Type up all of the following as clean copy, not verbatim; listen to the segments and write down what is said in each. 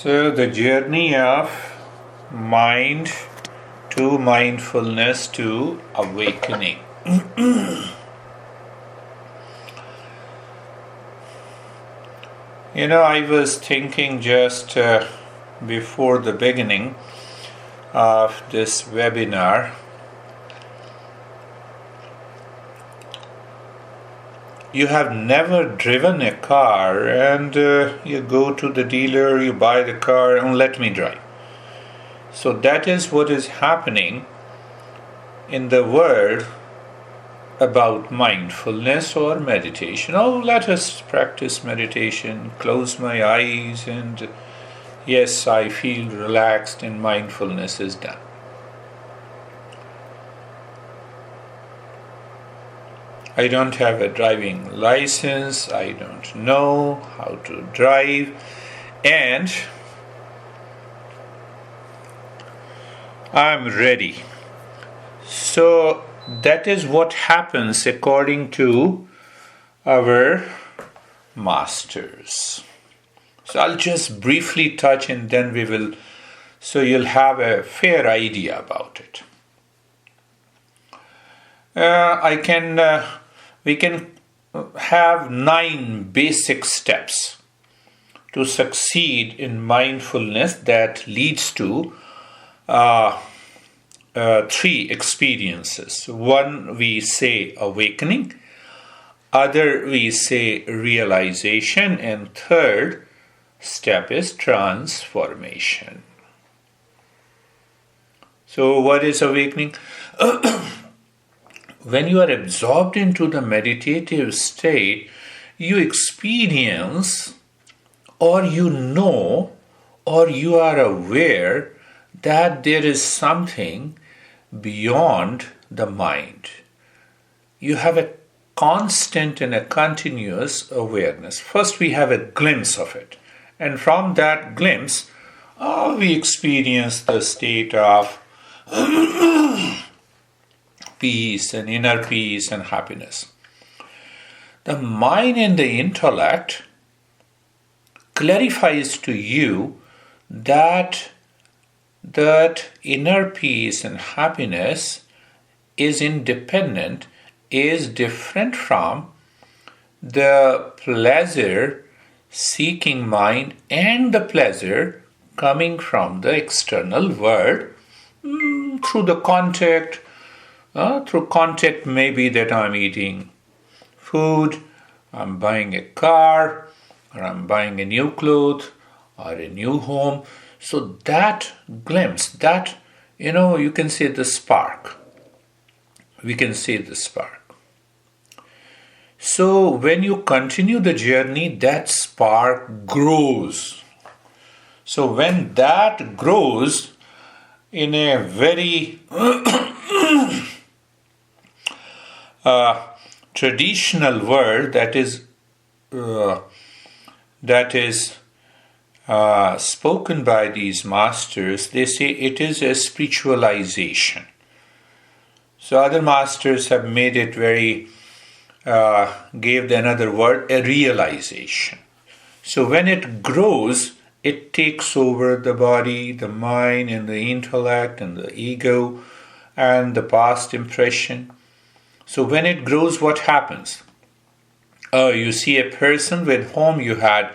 So, the journey of mind to mindfulness to awakening. I was thinking just before the beginning of this webinar, you have never driven a car and you go to the dealer, you buy the car and let me drive. So that is what is happening in the world about mindfulness or meditation. Oh, let us practice meditation, close my eyes, and yes, I feel relaxed and mindfulness is done. I don't have a driving license, I don't know how to drive, and I'm ready. So that is what happens according to our masters. So I'll just briefly touch and then so you'll have a fair idea about it. We can have 9 basic steps to succeed in mindfulness that leads to 3 experiences. One we say awakening, other we say realization, and third step is transformation. So what is awakening? When you are absorbed into the meditative state, you experience or you know or you are aware that there is something beyond the mind. You have a constant and a continuous awareness. First, we have a glimpse of it. And from that glimpse, we experience the state of peace and inner peace and happiness. The mind and the intellect clarifies to you that inner peace and happiness is independent, is different from the pleasure-seeking mind and the pleasure coming from the external world through the contact. Through contact, maybe that I'm eating food, I'm buying a car, or I'm buying a new clothes, or a new home. So that glimpse, you can say the spark. We can say the spark. So when you continue the journey, that spark grows. So when that grows in a very traditional word that is spoken by these masters, they say it is a spiritualization. So other masters have made it gave another word, a realization. So when it grows, it takes over the body, the mind, and the intellect, and the ego, and the past impression. So when it grows, what happens? You see a person with whom you had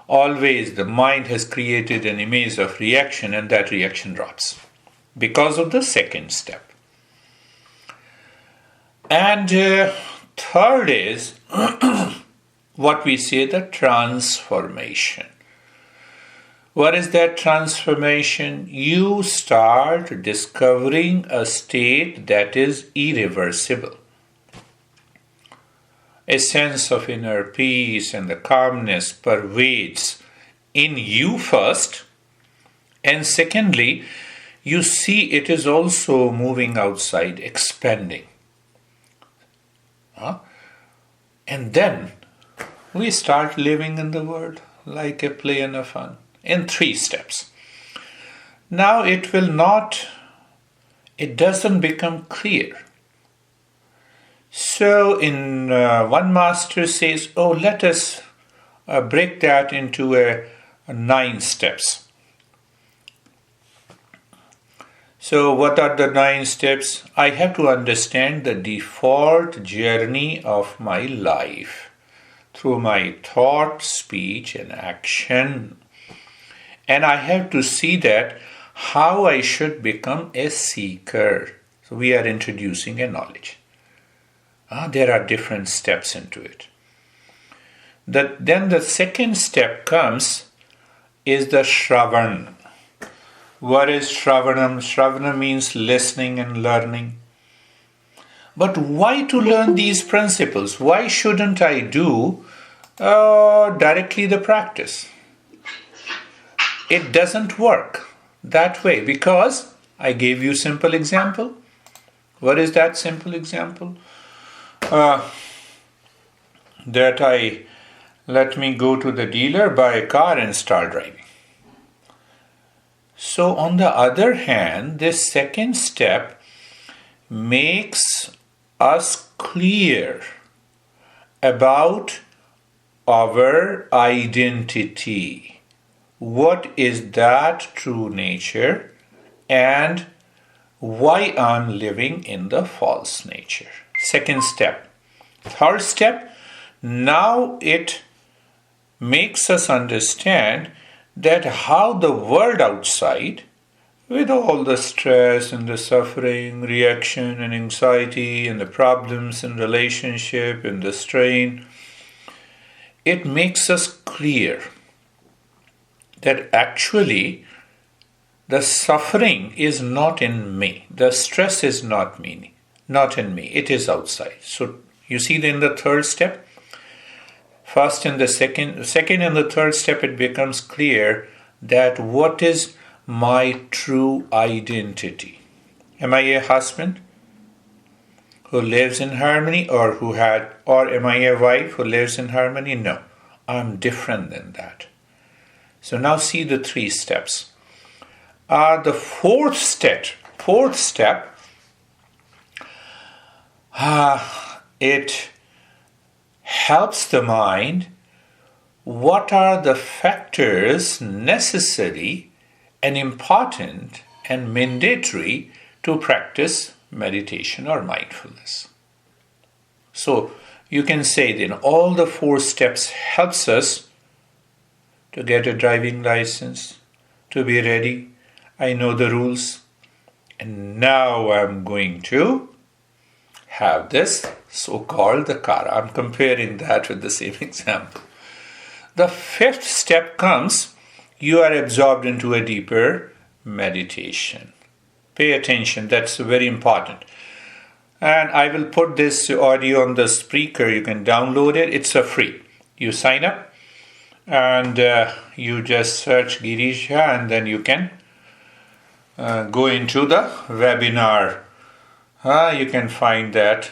always, the mind has created an image of reaction, and that reaction drops because of the second step. And third is what we say, the transformation. What is that transformation? You start discovering a state that is irreversible. A sense of inner peace and the calmness pervades in you first, and secondly, you see it is also moving outside, expanding. And then we start living in the world like a play and a fun in 3 steps. Now it doesn't become clear. So one master says, let us break that into a 9 steps. So what are the 9 steps? I have to understand the default journey of my life through my thought, speech, and action. And I have to see that how I should become a seeker. So we are introducing a knowledge. There are different steps into it. Then the second step is the Shravan. What is Shravanam? Shravana means listening and learning. But why to learn these principles? Why shouldn't I do directly the practice? It doesn't work that way because I gave you simple example. What is that simple example? Let me go to the dealer, buy a car and start driving. So on the other hand, this second step makes us clear about our identity. What is that true nature and why I'm living in the false nature. Second step. Third step, now it makes us understand that how the world outside, with all the stress and the suffering, reaction and anxiety and the problems in relationship and the strain, it makes us clear that actually the suffering is not in me. The stress is not in me. It is outside. So you see in the third step, first and the second and the third step, it becomes clear that what is my true identity. Am I a husband who lives in harmony or am I a wife who lives in harmony? No, I'm different than that. So now see the 3 steps. The fourth step, it helps the mind. What are the factors necessary and important and mandatory to practice meditation or mindfulness? So you can say then all the 4 steps helps us to get a driving license, to be ready. I know the rules, and now I'm going to have this so-called the car. I'm comparing that with the same example. The 5th step comes, you are absorbed into a deeper meditation. Pay attention, that's very important. And I will put this audio on the speaker. You can download it. It's free. You sign up and you just search Girish Jha and then you can go into the webinar. You can find that.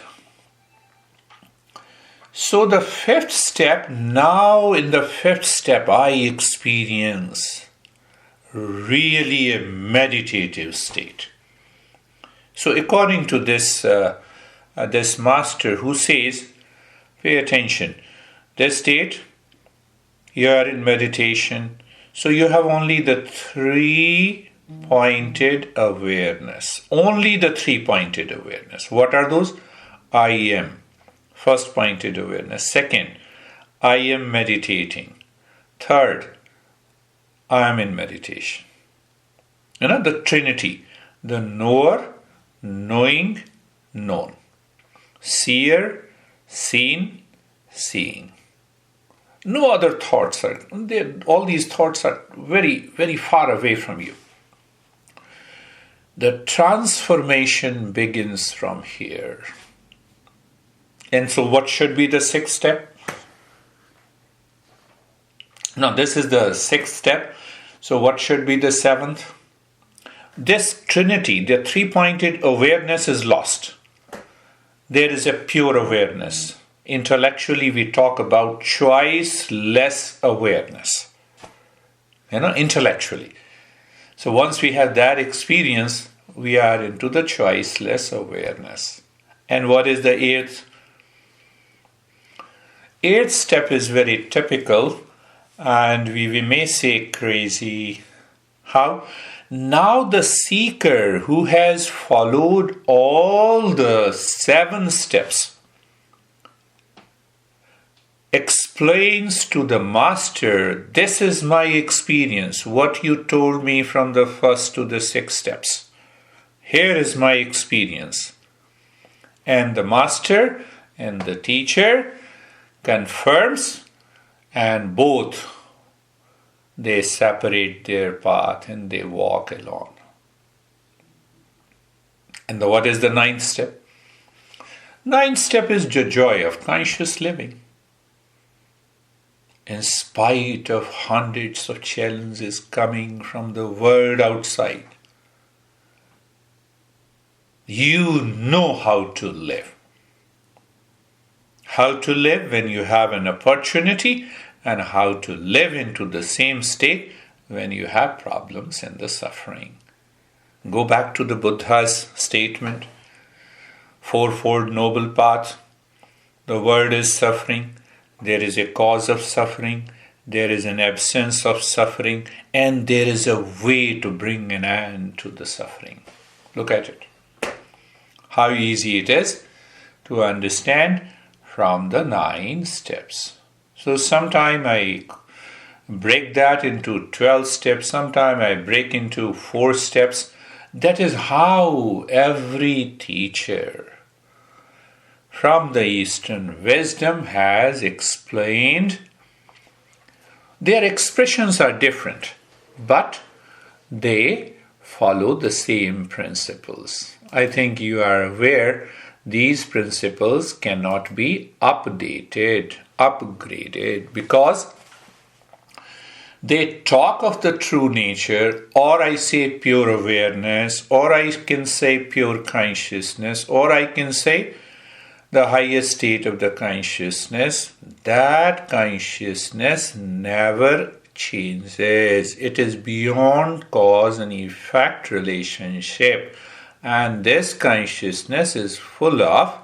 So the 5th step, now in the 5th step, I experience really a meditative state. So according to this master who says, pay attention, this state, you are in meditation, so you have only the 3-pointed awareness. Only the 3-pointed awareness. What are those? I am. First pointed awareness. Second, I am meditating. Third, I am in meditation. The Trinity. The knower, knowing, known. Seer, seen, seeing. No other thoughts are. All these thoughts are very, very far away from you. The transformation begins from here. And so what should be the 6th step? Now this is the 6th step. So what should be the 7th? This Trinity, the 3-pointed awareness is lost. There is a pure awareness. Intellectually we talk about choiceless awareness. Intellectually. So once we have that experience, we are into the choiceless awareness. And what is the 8th? 8th step is very typical, and we may say crazy. How? Now the seeker who has followed all the 7 steps explains to the master, this is my experience, what you told me from the first to the 6 steps. Here is my experience. And the master and the teacher confirms, and both they separate their path and they walk along. And what is the 9th step? 9th step is the joy of conscious living. In spite of hundreds of challenges coming from the world outside, you know how to live. How to live when you have an opportunity, and how to live into the same state when you have problems and the suffering. Go back to the Buddha's statement, 4-fold noble path. The world is suffering. There is a cause of suffering. There is an absence of suffering. And there is a way to bring an end to the suffering. Look at it. How easy it is to understand from the 9 steps. So sometime I break that into 12 steps, sometime I break into 4 steps. That is how every teacher from the Eastern wisdom has explained. Their expressions are different, but they follow the same principles. I think you are aware these principles cannot be updated, upgraded, because they talk of the true nature, or I say pure awareness, or I can say pure consciousness, or I can say the highest state of the consciousness. That consciousness never changes. It is beyond cause and effect relationship. And this consciousness is full of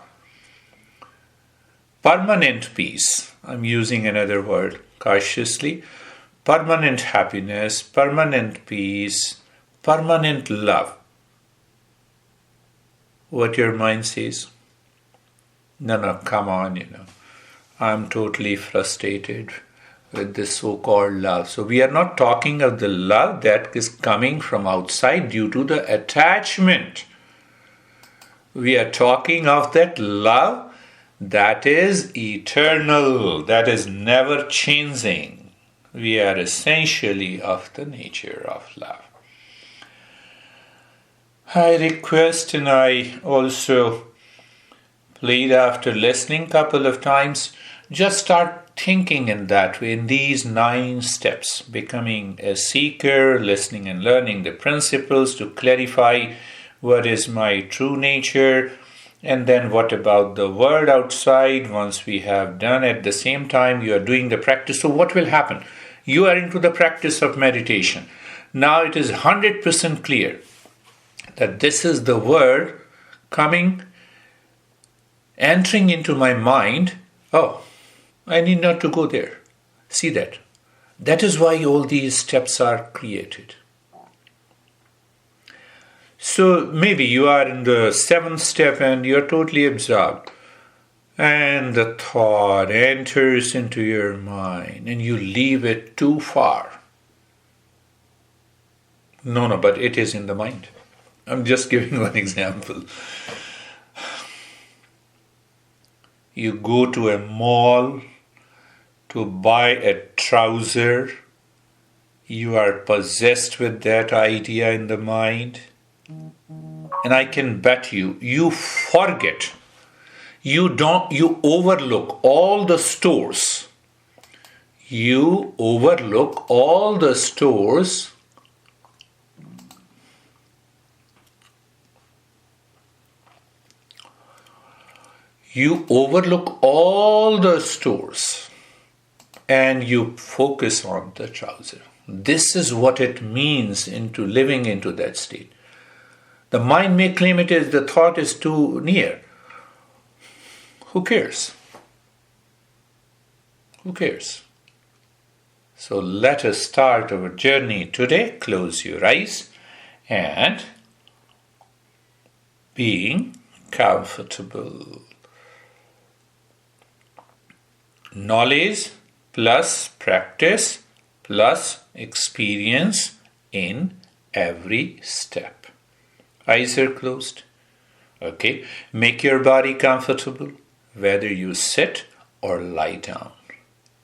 permanent peace. I'm using another word cautiously. Permanent happiness, permanent peace, permanent love. What your mind says? No, come on, I'm totally frustrated with this so-called love. So we are not talking of the love that is coming from outside due to the attachment. We are talking of that love that is eternal, that is never changing. We are essentially of the nature of love. I request, and I also plead after listening a couple of times, just start thinking in that way, in these 9 steps, becoming a seeker, listening and learning the principles to clarify what is my true nature, and then what about the world outside. Once we have done, at the same time you are doing the practice. So what will happen? You are into the practice of meditation. Now it is 100% clear that this is the word coming, entering into my mind. Oh, I need not to go there. See that. That is why all these steps are created. So maybe you are in the 7th step and you are totally absorbed. And the thought enters into your mind and you leave it too far. No, but it is in the mind. I'm just giving one example. You go to a mall to buy a trouser. You are possessed with that idea in the mind. And I can bet you forget. You overlook all the stores. You overlook all the stores. You overlook all the stores and you focus on the trouser. This is what it means into living into that state. The mind may claim the thought is too near. Who cares? Who cares? So let us start our journey today. Close your eyes and being comfortable. Knowledge plus practice plus experience in every step. Eyes are closed. Okay. Make your body comfortable, whether you sit or lie down.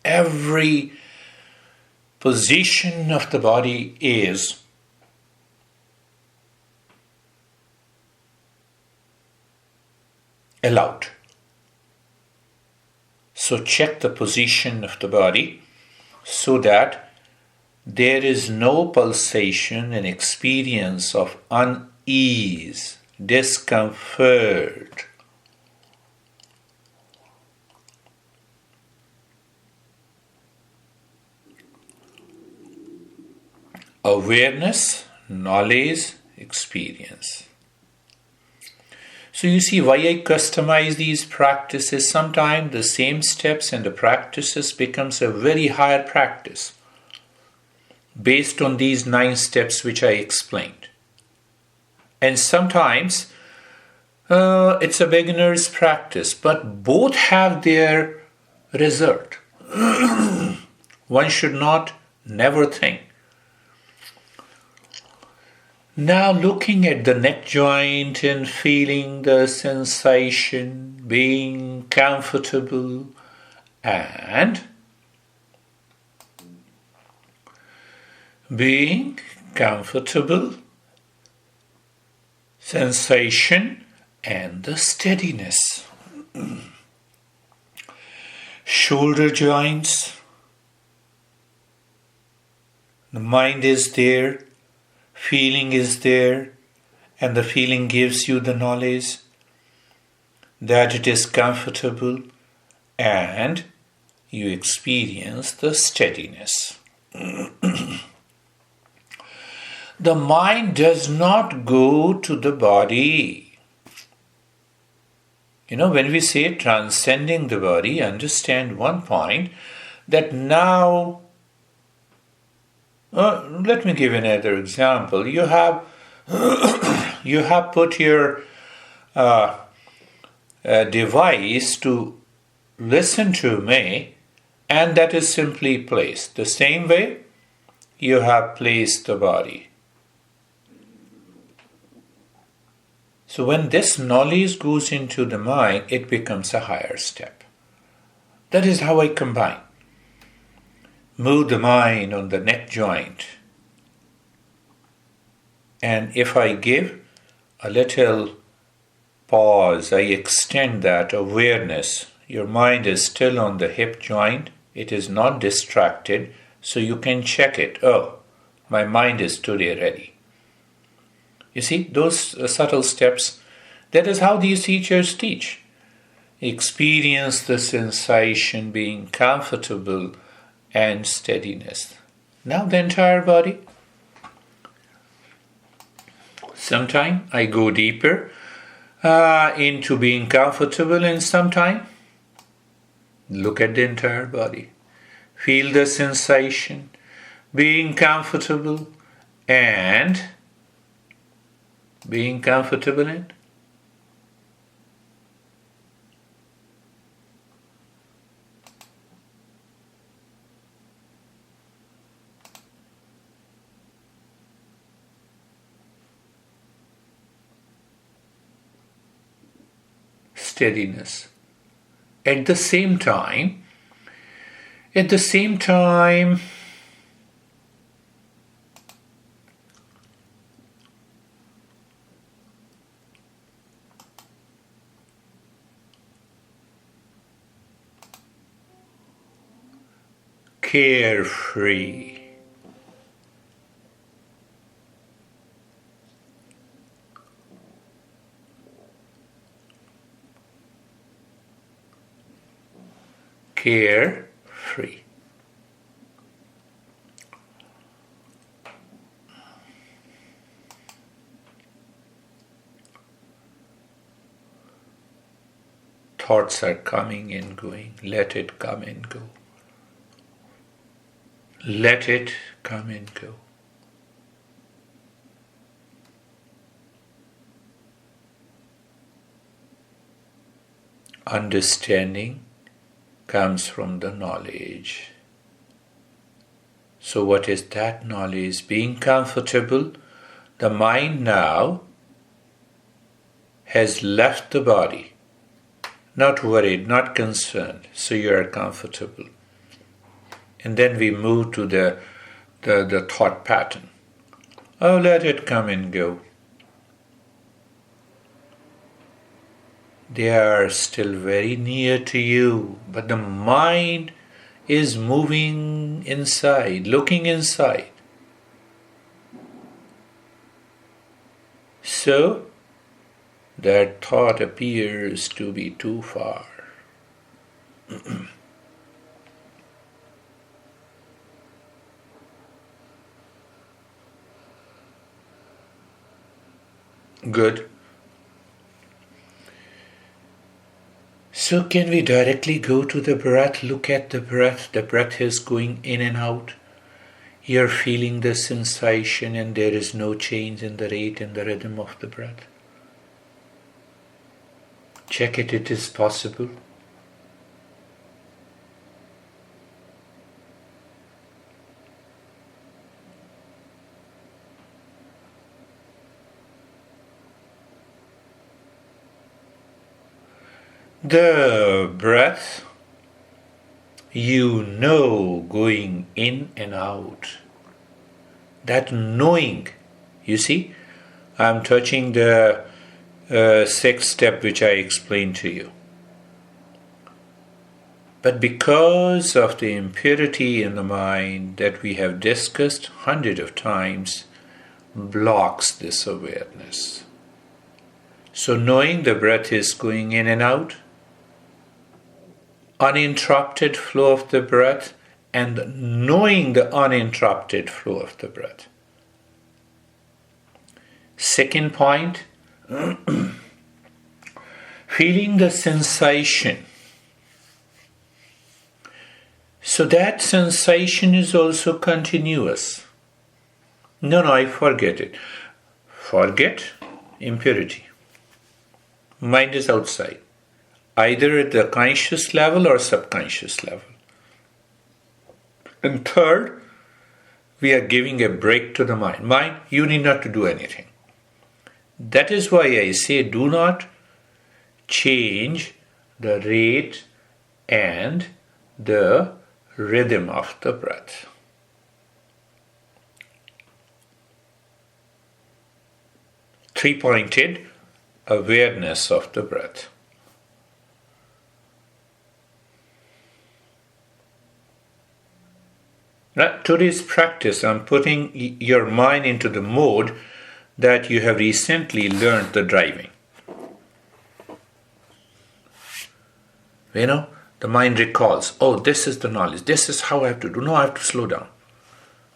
Every position of the body is allowed. So check the position of the body so that there is no pulsation and experience of unease, discomfort. Awareness, knowledge, experience. So you see why I customize these practices. Sometimes the same steps and the practices becomes a very higher practice based on these 9 steps which I explained. And sometimes it's a beginner's practice, but both have their result. One should not never think. Now looking at the neck joint and feeling the sensation, being comfortable and being comfortable, sensation and the steadiness. Shoulder joints, the mind is there. Feeling is there, and the feeling gives you the knowledge that it is comfortable, and you experience the steadiness. The mind does not go to the body. When we say transcending the body, understand one point, that now let me give another example. You have put your device to listen to me, and that is simply placed. The same way you have placed the body. So when this knowledge goes into the mind, it becomes a higher step. That is how I combine. Move the mind on the neck joint. And if I give a little pause, I extend that awareness. Your mind is still on the hip joint. It is not distracted. So you can check it. Oh, my mind is today ready. You see, those subtle steps, that is how these teachers teach. Experience the sensation, being comfortable, and steadiness. Now the entire body. Sometime I go deeper into being comfortable, and sometime look at the entire body. Feel the sensation, being comfortable and being comfortable in. Steadiness. At the same time, carefree. Carefree. Thoughts are coming and going. Let it come and go. Let it come and go. Understanding comes from the knowledge. So what is that knowledge? Being comfortable, the mind now has left the body. Not worried, not concerned, so you are comfortable. And then we move to the thought pattern. Oh, let it come and go. They are still very near to you, but the mind is moving inside, looking inside. So, that thought appears to be too far. Good. So can we directly go to the breath? Look at the breath. The breath is going in and out. You're feeling the sensation and there is no change in the rate and the rhythm of the breath. Check it, it is possible. The breath, you know, going in and out. That knowing, you see, I'm touching the sixth step which I explained to you. But because of the impurity in the mind that we have discussed hundreds of times, blocks this awareness. So knowing the breath is going in and out, uninterrupted flow of the breath, and knowing the uninterrupted flow of the breath. Second point, feeling the sensation. So that sensation is also continuous. No, I forget it. Forget impurity. Mind is outside, either at the conscious level or subconscious level. And third, we are giving a break to the mind. Mind, you need not to do anything. That is why I say do not change the rate and the rhythm of the breath. Three-pointed awareness of the breath. Now, today's practice, I'm putting your mind into the mode that you have recently learned the driving. You know, the mind recalls, oh, this is the knowledge, this is how I have to do, no, I have to slow down.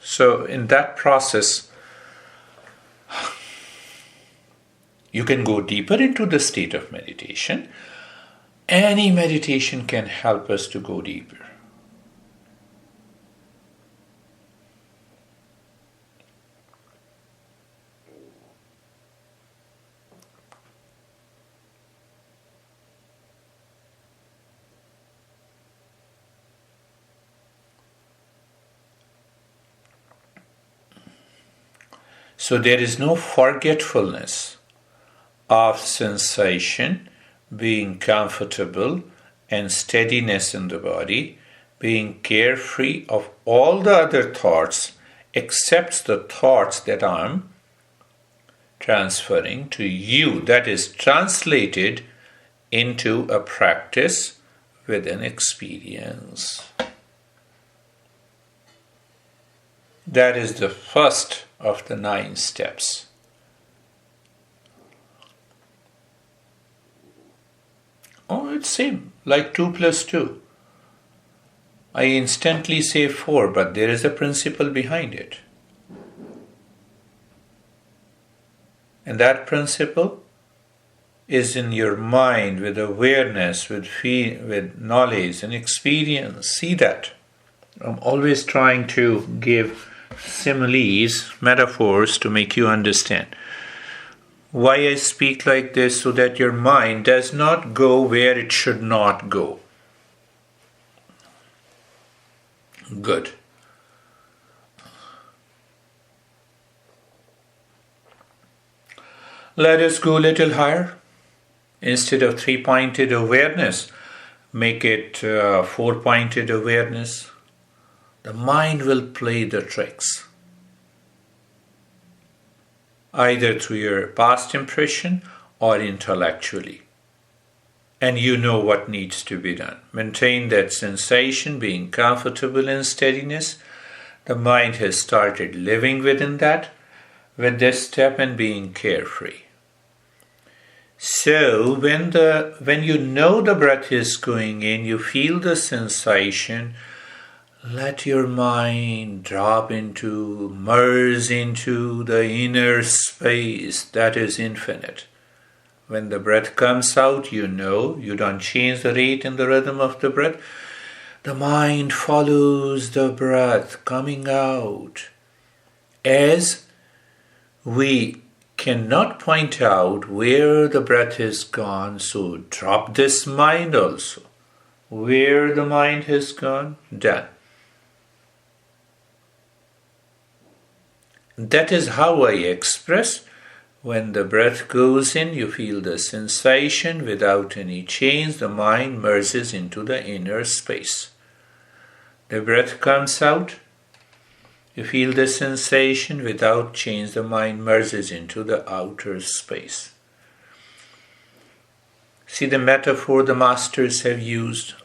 So in that process, you can go deeper into the state of meditation. Any meditation can help us to go deeper. So there is no forgetfulness of sensation, being comfortable and steadiness in the body, being carefree of all the other thoughts except the thoughts that I'm transferring to you. That is translated into a practice with an experience. That is the first of the 9 steps. Oh, it's same, like 2 plus 2. I instantly say 4, but there is a principle behind it. And that principle is in your mind with awareness, with knowledge and experience. See that. I'm always trying to give similes, metaphors to make you understand. Why I speak like this, so that your mind does not go where it should not go. Good. Let us go a little higher. Instead of three-pointed awareness, make it four-pointed awareness. The mind will play the tricks, either through your past impression or intellectually. And you know what needs to be done. Maintain that sensation, being comfortable in steadiness. The mind has started living within that, with this step, and being carefree. So when you know the breath is going in, you feel the sensation, let your mind merge into the inner space that is infinite. When the breath comes out, you know, you don't change the rate and the rhythm of the breath. The mind follows the breath coming out. As we cannot point out where the breath has gone, so drop this mind also. Where the mind has gone, done. That is how I express. When the breath goes in, you feel the sensation without any change. The mind merges into the inner space. The breath comes out. You feel the sensation without change. The mind merges into the outer space. See the metaphor the masters have used.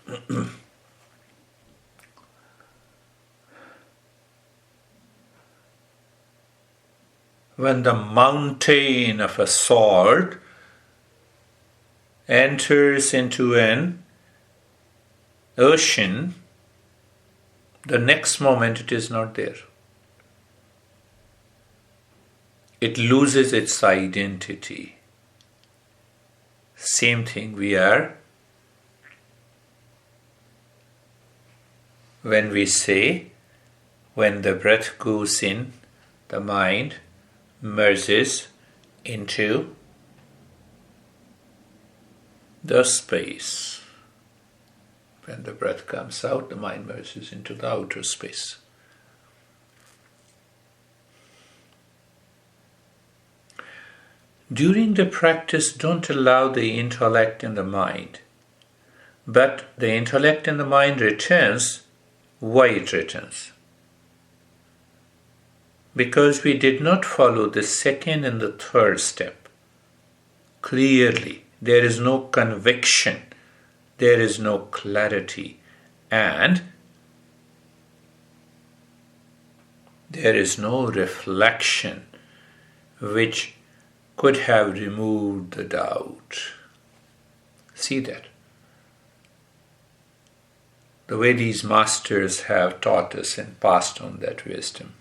When the mountain of a salt enters into an ocean, the next moment it is not there. It loses its identity. Same thing we are when we say, when the breath goes in, the mind merges into the space. When the breath comes out, the mind merges into the outer space. During the practice, don't allow the intellect and the mind. But the intellect and the mind returns. Why it returns? Because we did not follow the second and the third step. Clearly, there is no conviction, there is no clarity, and there is no reflection which could have removed the doubt. See that? The way these masters have taught us and passed on that wisdom.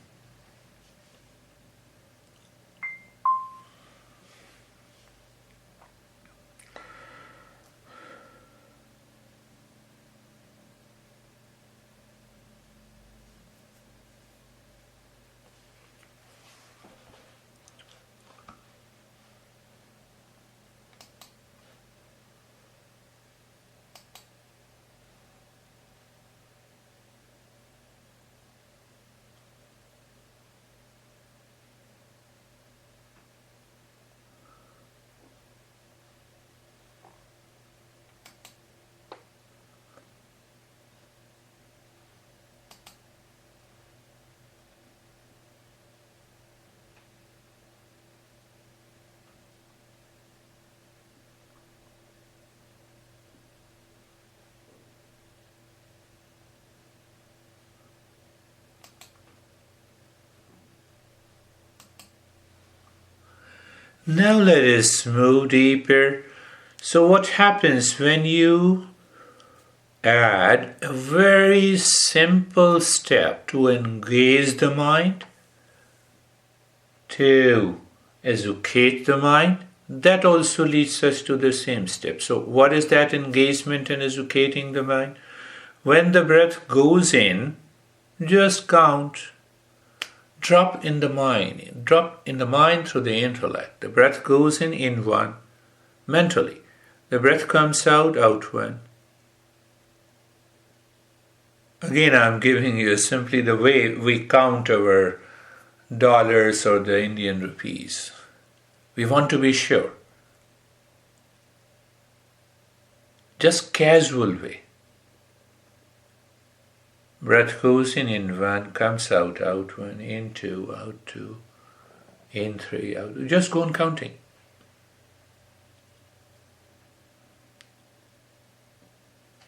Now let us move deeper. So what happens when you add a very simple step to engage the mind, to educate the mind? That also leads us to the same step. So what is that engagement in educating the mind? When the breath goes in, Just count. Drop in the mind. Drop in the mind through the intellect. The breath goes in one, mentally. The breath comes out one. Again, I'm giving you simply the way we count our dollars or the Indian rupees. We want to be sure. Just casual way. Breath goes in one, comes out one, in two, out two, in three, out. Just go on counting.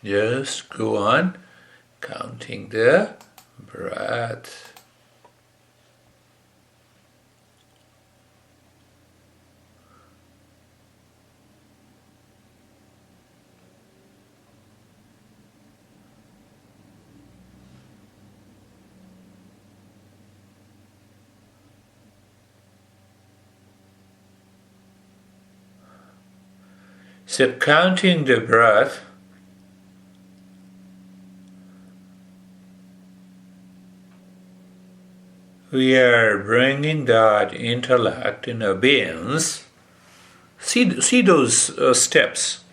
Just go on counting the breath. So counting the breath, we are bringing that intellect in abeyance. See those steps.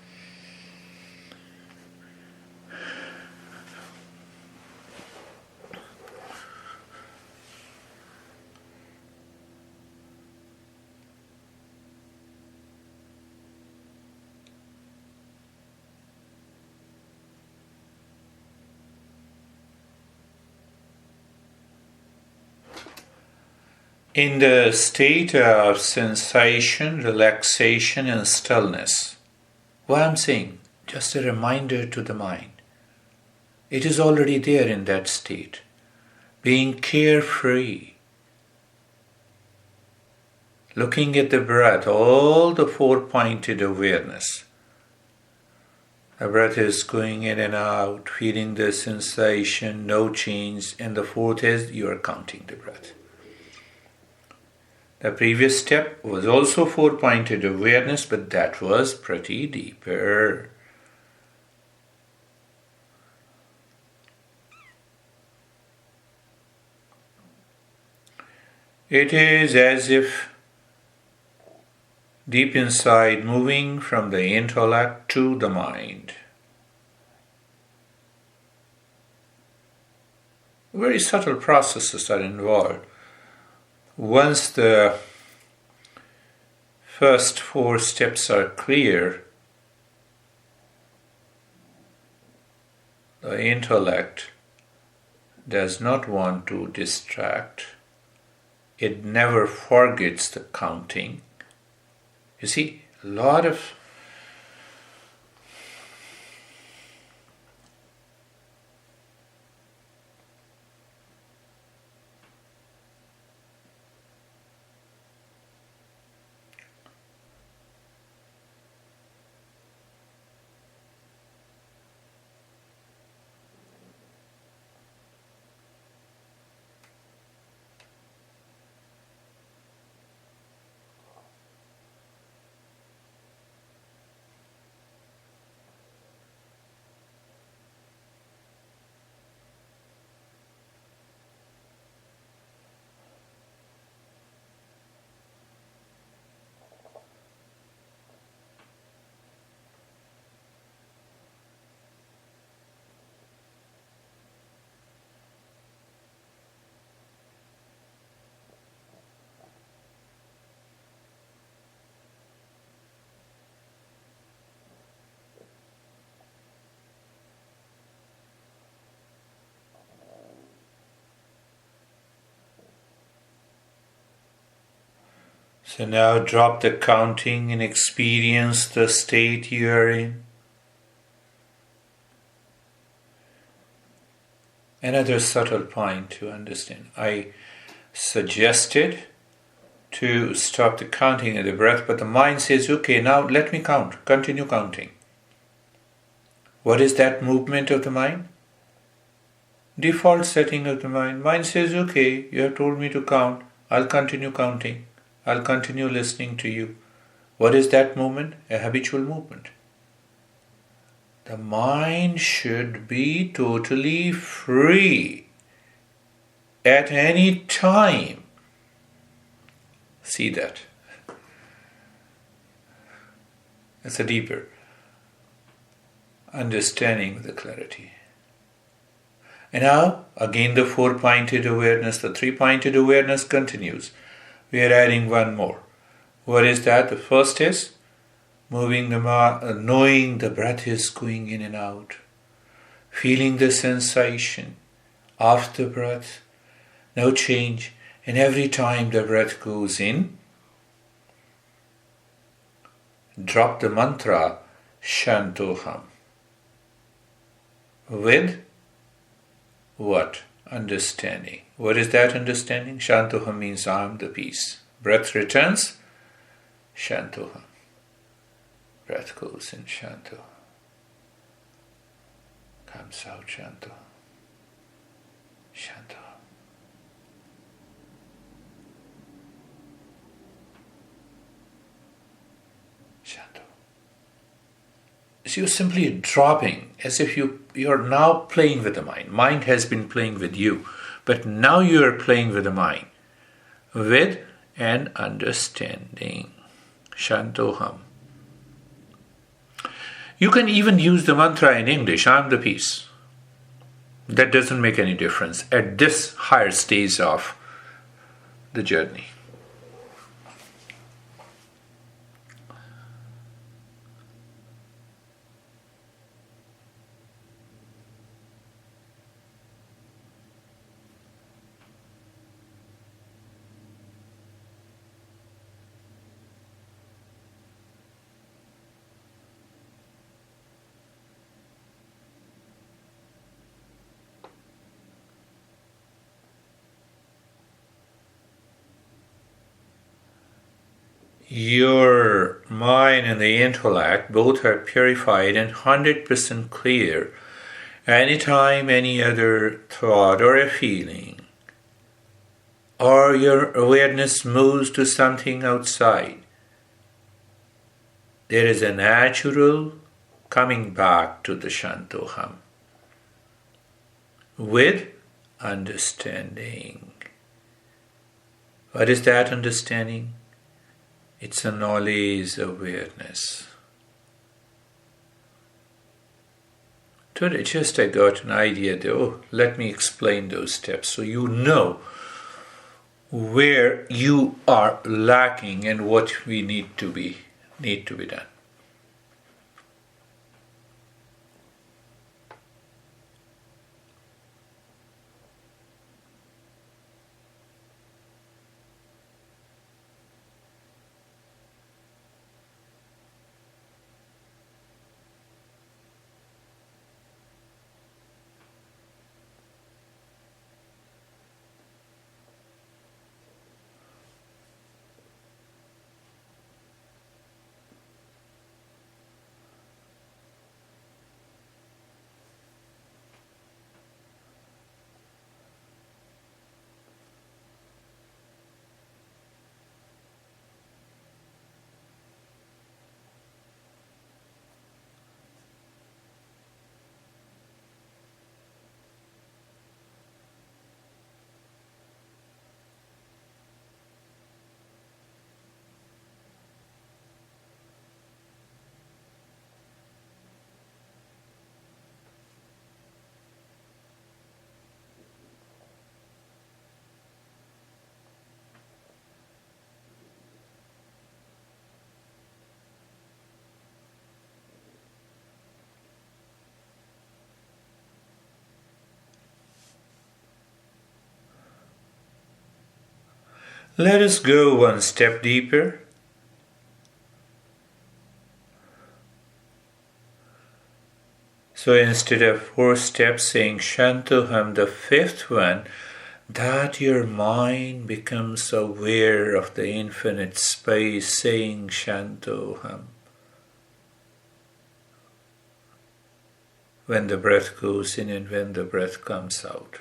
In the state of sensation, relaxation, and stillness. What I'm saying, just a reminder to the mind. It is already there in that state. Being carefree. Looking at the breath, all the four-pointed awareness. The breath is going in and out, feeling the sensation, no change. And the fourth is you are counting the breath. The previous step was also four-pointed awareness, but that was pretty deeper. It is as if deep inside, moving from the intellect to the mind. Very subtle processes are involved. Once the first four steps are clear, the intellect does not want to distract. It never forgets the counting. You see, a lot of So now drop the counting and experience the state you are in. Another subtle point to understand. I suggested to stop the counting of the breath, but the mind says, okay, now let me count. Continue counting. What is that movement of the mind? Default setting of the mind. Mind says, okay, you have told me to count. I'll continue counting. I'll continue listening to you. What is that movement? A habitual movement. The mind should be totally free. at any time. See that. It's a deeper understanding of the clarity. And now, again the 4-pointed awareness, the 3-pointed awareness continues. We are adding one more. What is that? The first is moving knowing the breath is going in and out. Feeling the sensation of the breath. No change. And every time the breath goes in, drop the mantra Shantoham. With what? Understanding. What is that understanding? Shantoham means I am the peace. Breath returns, Shantoham. Breath goes in, Shantoham. Comes out, Shantoham. Shantoham. So you're simply dropping, as if you're now playing with the mind. Mind has been playing with you, but now you're playing with the mind, with an understanding. Shantoham. You can even use the mantra in English, I am the peace. That doesn't make any difference at this higher stage of the journey. Your mind and the intellect both are purified and 100% clear. Anytime any other thought or a feeling or your awareness moves to something outside, there is a natural coming back to the Shantoham with understanding. What is that understanding? It's a knowledge awareness. Today just I got an idea that, let me explain those steps so you know where you are lacking and what we need to be done. Let us go one step deeper. So instead of 4 steps saying Shantoham, the 5th one, that your mind becomes aware of the infinite space saying Shantoham. When the breath goes in and when the breath comes out.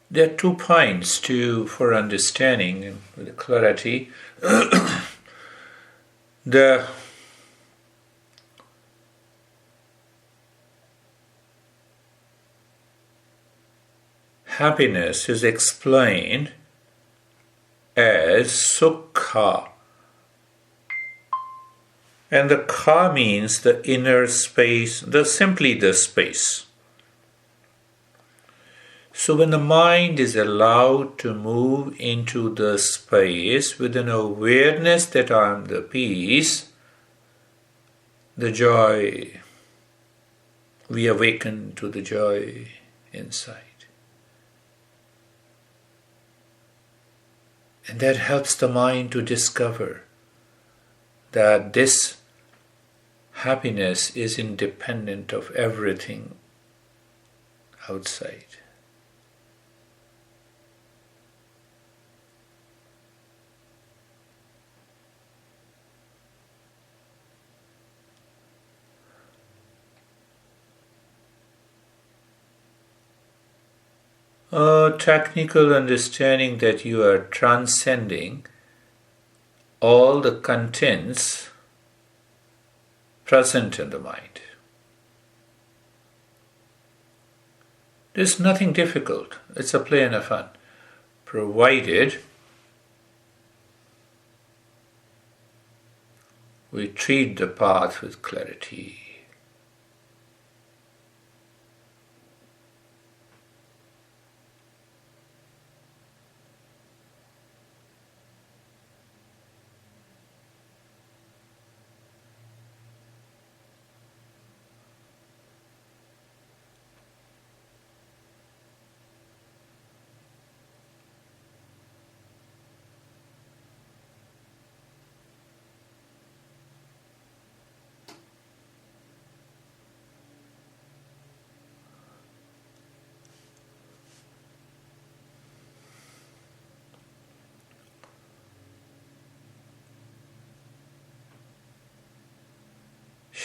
There are 2 points for understanding and with clarity. The happiness is explained as sukha. And the ka means the inner space, simply the space. So when the mind is allowed to move into the space with an awareness that I am the peace, the joy, we awaken to the joy inside. And that helps the mind to discover that this happiness is independent of everything outside. A technical understanding that you are transcending all the contents present in the mind. There's nothing difficult. It's a play and a fun, provided we treat the path with clarity.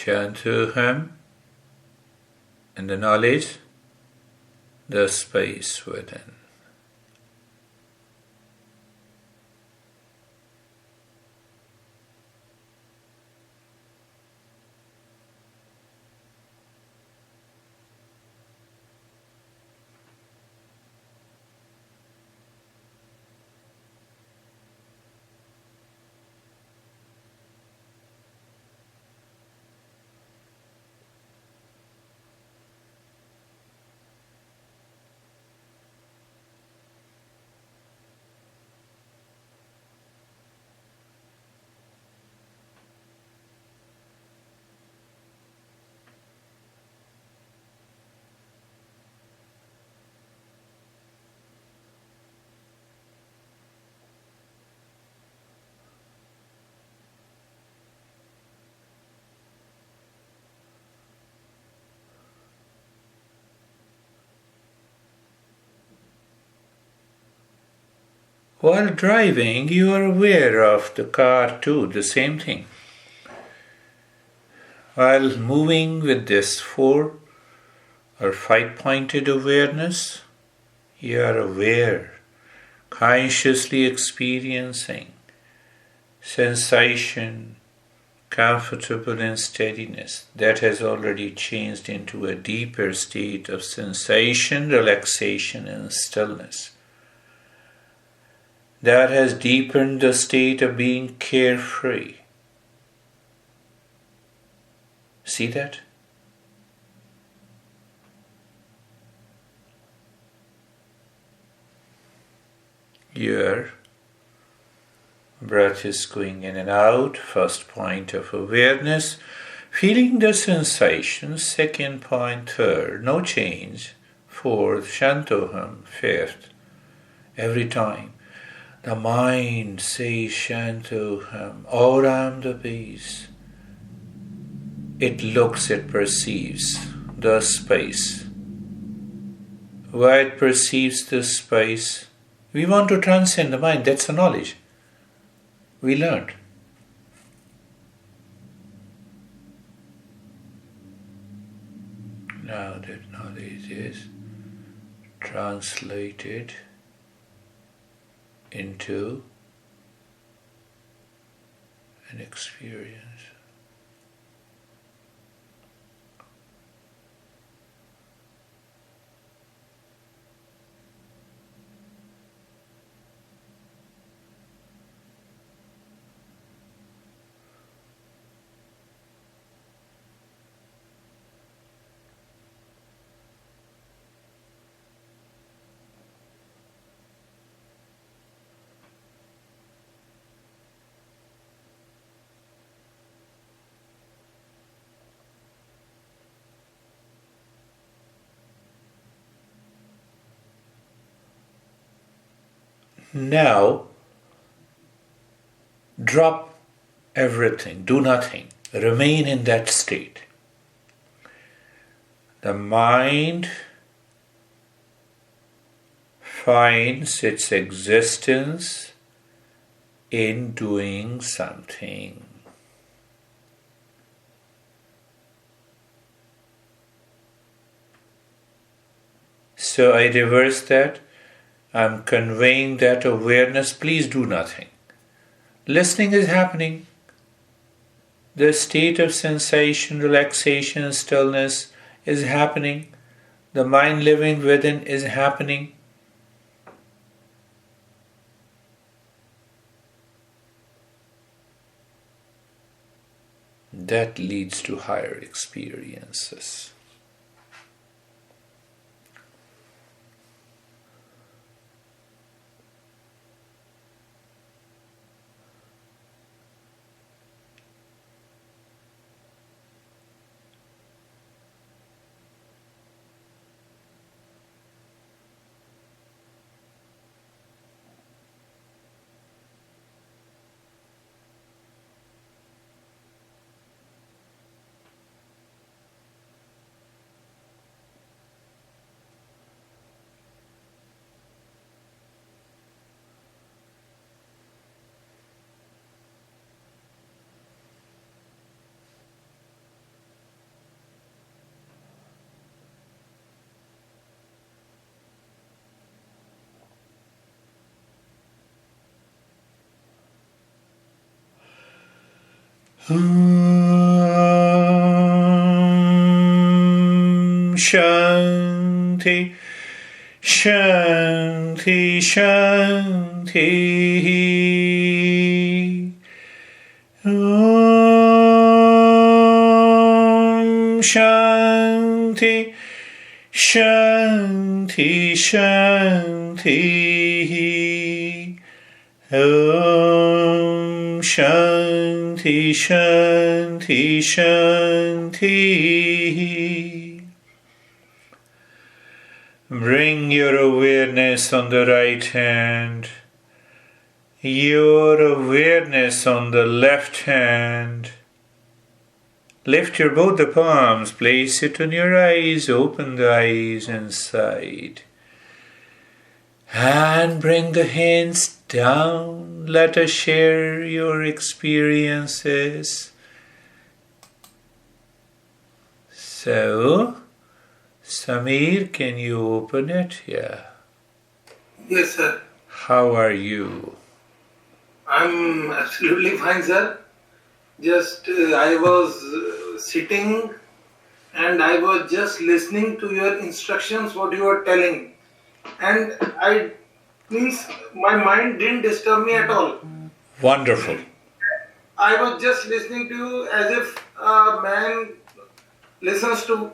Shantuham, and the knowledge, the space within. While driving, you are aware of the car too, the same thing. While moving with this 4 or 5-pointed awareness, you are aware, consciously experiencing sensation, comfortable and steadiness that has already changed into a deeper state of sensation, relaxation and stillness. That has deepened the state of being carefree. See that? Your breath is going in and out, first point of awareness, feeling the sensation, second point, third, no change, fourth, Shantoham, fifth, every time. The mind says Shantoham, or I am the peace. It looks, it perceives the space. Why it perceives the space? We want to transcend the mind, that's a knowledge. We learned. Now that knowledge is translated into an experience. Now, drop everything, do nothing, remain in that state. The mind finds its existence in doing something. So I reverse that. I'm conveying that awareness. Please do nothing. Listening is happening. The state of sensation, relaxation, stillness is happening. The mind living within is happening. That leads to higher experiences. Shanti, Shanti, Shanti. Shanti, Shanti, Shanti. Shanti, Shanti, Shanti. Bring your awareness on the right hand, your awareness on the left hand. Lift your both the palms, place it on your eyes, open the eyes inside. And bring the hands down. Let us share your experiences. So, Samir, can you open it? Yeah. Yes, sir. How are you? I'm absolutely fine, sir. Just I was sitting and I was just listening to your instructions, what you were telling. And my mind didn't disturb me at all. Wonderful. I was just listening to you as if a man listens to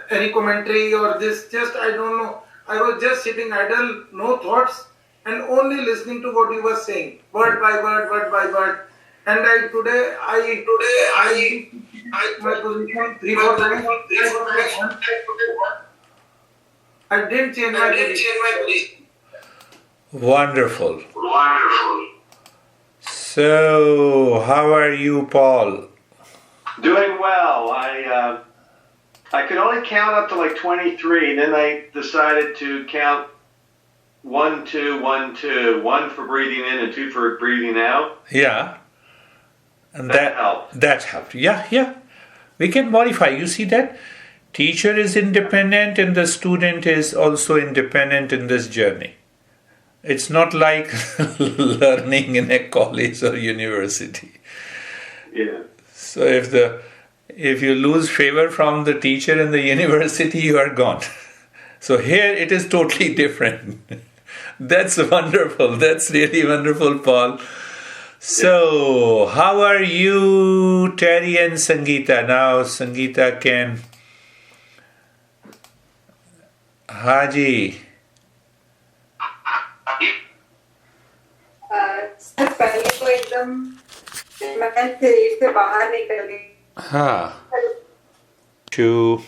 any commentary or this, just I don't know. I was just sitting idle, no thoughts, and only listening to what you were saying, word by word, word by word. And my position 3 4 times. I didn't change my position. Wonderful. So, how are you, Paul? Doing well. I could only count up to like 23. Then I decided to count 1, 2, 1, 2. 1 for breathing in and 2 for breathing out. Yeah. And that helped. That helped. Yeah. We can modify. You see that? Teacher is independent and the student is also independent in this journey. It's not like learning in a college or university. Yeah. So if you lose favor from the teacher in the university, you are gone. So here it is totally different. That's wonderful. That's really wonderful, Paul. So, how are you, Terry and Sangeeta? Now, Sangeeta can... Haji. Sir पहले तो एकदम मैं शरीर से बाहर निकल गई हाँ. To